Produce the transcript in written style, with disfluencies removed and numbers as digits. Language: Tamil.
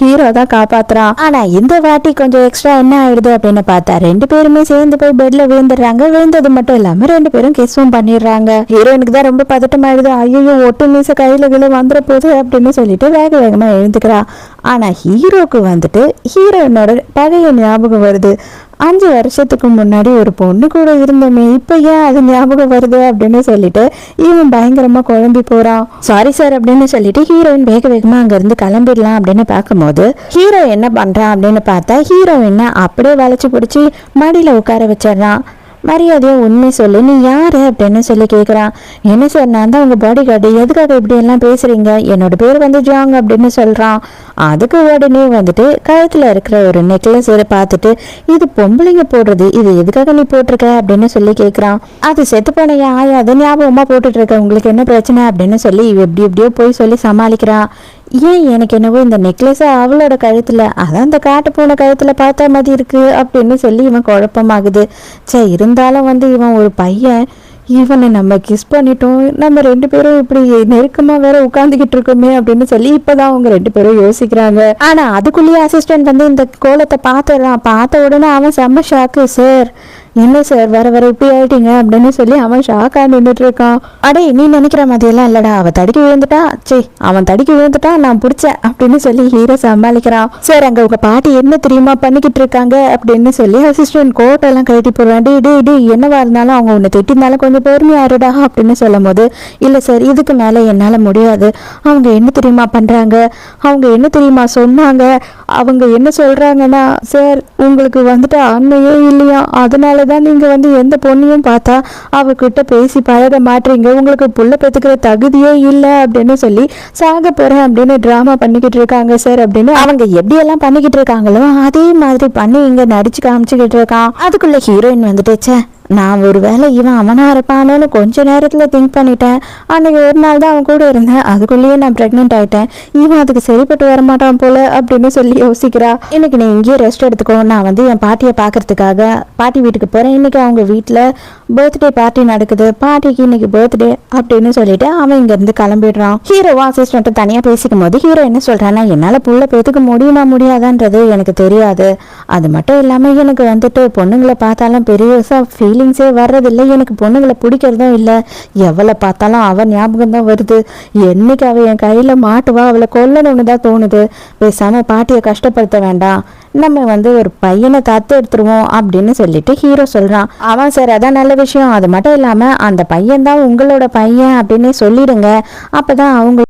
ஹீரோ தான் காப்பாத்துறான். ஆனா இந்த வாட்டி கொஞ்சம் எக்ஸ்ட்ரா என்ன ஆயிடுது அப்படின்னு பார்த்தா 2 பேருமே சேர்ந்து போய் பெட்ல விழுந்துடுறாங்க. விழுந்தது மட்டும் இல்லாம 2 பேரும் கிஸ்ஸும் பண்ணிடுறாங்க. ஹீரோயினுக்கு தான் ரொம்ப பதட்டமாயிடுது. ஐயோ ஒட்டு மீச கையில கீழே வந்துட போகுது அப்படின்னு சொல்லிட்டு வேக வேகமா எழுந்துக்கிறா. ஆனா ஹீரோக்கு வந்துட்டு ஹீரோயினோட பழைய ஞாபகம் வருது. 5 வருஷத்துக்கு முன்னாடி ஒரு பொண்ணு கூட இருந்தோமே, இப்ப ஏன் அது ஞாபகம் வருது அப்படின்னு சொல்லிட்டு இவன் பயங்கரமா குழம்பி போறான். சாரி சார் அப்படின்னு சொல்லிட்டு ஹீரோயின் வேக வேகமா அங்க இருந்து கிளம்பிடலாம் அப்படின்னு பார்க்கும்போது ஹீரோ என்ன பண்றான் அப்படின்னு பார்த்தா ஹீரோயினை அப்படியே வளைச்சு பிடிச்சி மடியில உட்கார வச்சிடறான். மரியாதையா உண்மை சொல்லு, நீ யாரு அப்படின்னு சொல்லி கேட்குறான். என்ன சார், நான் தான் உங்க பாடி கார்டு, எதுக்காக இப்படி எல்லாம் பேசுறீங்க, என்னோட பேர் வந்து ஜாங் அப்படின்னு சொல்றான். அதுக்கு உடனே வந்துட்டு கழுத்துல இருக்கிற ஒரு நெக்லஸ் பார்த்துட்டு இது பொம்பளைங்க போடுறது, இது எதுக்காக நீ போட்டிருக்க அப்படின்னு சொல்லி கேட்குறான். அது செத்து போன ஆயா, அது ஞாபகமா போட்டுட்டு இருக்க, உங்களுக்கு என்ன பிரச்சனை அப்படின்னு சொல்லி எப்படி எப்படியோ போய் சொல்லி சமாளிக்கிறான். ஏன் எனக்கு என்னவோ இந்த நெக்லஸ் அவளோட கழுத்துல, அதான் இந்த காட்டு போன கழுத்துல பார்த்தா மாதிரி இருக்கு அப்படின்னு சொல்லி இவன் குழப்பமாகுது. இருந்தாலும் வந்து இவன் ஒரு பையன், இவனை நம்ம கிஸ் பண்ணிட்டோம், நம்ம 2 பேரும் இப்படி நெருக்கமா வேற உட்காந்துக்கிட்டு இருக்கோமே அப்படின்னு சொல்லி இப்பதான் அவங்க 2 பேரும் யோசிக்கிறாங்க. ஆனா அதுக்குள்ளேயே அசிஸ்டன்ட் வந்து இந்த கோலத்தை பார்த்துடுறான். பார்த்த உடனே அவன் செம்ம ஷாக்கு. சார் என்ன சார் வர வர இப்படி ஆயிட்டீங்க அப்படின்னு சொல்லி அவன் ஷாக்கா நின்றுட்டு இருக்கான். அடே நீ நினைக்கிற மாதிரியெல்லாம் இல்லடா, அவன் தடுக்கி விழுந்துட்டா, அவன் தடுக்கி விழுந்துட்டா, நான் பிடிச்சேன் அப்படின்னு சொல்லி ஹீரோ சமாளிக்கிறான். சார் அங்க உங்க பாட்டி என்ன தெரியுமா பண்ணிக்கிட்டு இருக்காங்க அப்படின்னு சொல்லி அசிஸ்டன்ட் கோட்டெல்லாம் கழட்டி போடுறான். டே என்னவா இருந்தாலும் அவங்க உன்னை திட்டிருந்தாலும் கொஞ்சம் பொறுமையாருடா அப்படின்னு சொல்லும் போது, இல்ல சார் இதுக்கு மேல என்னால முடியாது, அவங்க என்ன தெரியுமா பண்றாங்க, அவங்க என்ன தெரியுமா சொன்னாங்க, அவங்க என்ன சொல்றாங்கன்னா சார் உங்களுக்கு வந்துட்டு அண்மையே இல்லையா, அதனால தான் நீங்க வந்து எந்த பொண்ணையும் பார்த்தா அவகிட்ட பேசி பழக மாட்டீங்க, உங்களுக்கு புள்ள பெத்துக்கிற தகுதியே இல்லை அப்படின்னு சொல்லி சாக போறேன் அப்படின்னு டிராமா பண்ணிக்கிட்டு இருக்காங்க சார் அப்படின்னு அவங்க எப்படி எல்லாம் பண்ணிக்கிட்டு இருக்காங்களோ அதே மாதிரி பண்ணி இங்க நடிச்சு காமிச்சுக்கிட்டு இருக்கான். அதுக்குள்ள ஹீரோயின் வந்துட்டு, நான் ஒரு வேளை இவன் அவனா இருப்பானோன்னு கொஞ்ச நேரத்துல திங்க் பண்ணிட்டேன், அன்னைக்கு ஒரு நாள் தான் அவன் கூட இருந்தேன், அதுக்குள்ளேயே நான் பிரெக்னென்ட் ஆயிட்டேன், இவன் அதுக்கு சரிப்பட்டு வரமாட்டான் போல அப்படின்னு சொல்லி யோசிக்கிறா. இன்னைக்கு நீ இங்கேயே ரெஸ்ட் எடுத்துக்கோ, நான் வந்து என் பாட்டியை பாக்குறதுக்காக பாட்டி வீட்டுக்கு போறேன், இன்னைக்கு அவங்க வீட்டுல பர்த்டே பார்ட்டி நடக்குது, பாட்டிக்கு இன்னைக்கு பர்த்டே அப்படின்னு சொல்லிட்டு அவன் இங்க இருந்து கிளம்பிடுறான். ஹீரோவா அசிஸ்டன்ட் தனியா பேசிக்கும் போது ஹீரோ என்ன சொல்றான்னா, என்னால புள்ள பேத்துக்க முடியுமா முடியாதான்றது எனக்கு தெரியாது, அது மட்டும் இல்லாம எனக்கு வந்துட்டு பொண்ணுங்களை பார்த்தாலும் பெரியசா ஃபீலிங்ஸே வர்றதில்லை, எனக்கு பொண்ணுங்களை பிடிக்கிறதும் இல்லை, எவளை பார்த்தாலும் அவன் ஞாபகம் தான் வருது, என்னைக்கு அவள் என் கையில் மாட்டுவா அவளை கொல்லணும்னு தான் தோணுது, பேசாம பாட்டியை கஷ்டப்படுத்த வேண்டாம், நம்ம வந்து ஒரு பையனை தத்து எடுத்துருவோம் அப்படின்னு சொல்லிட்டு ஹீரோ சொல்றான். அவன் சார் அதான் நல்ல விஷயம், அது மட்டும் இல்லாம அந்த பையன் தான் உங்களோட பையன் அப்படின்னு சொல்லிடுங்க, அப்பதான் அவங்க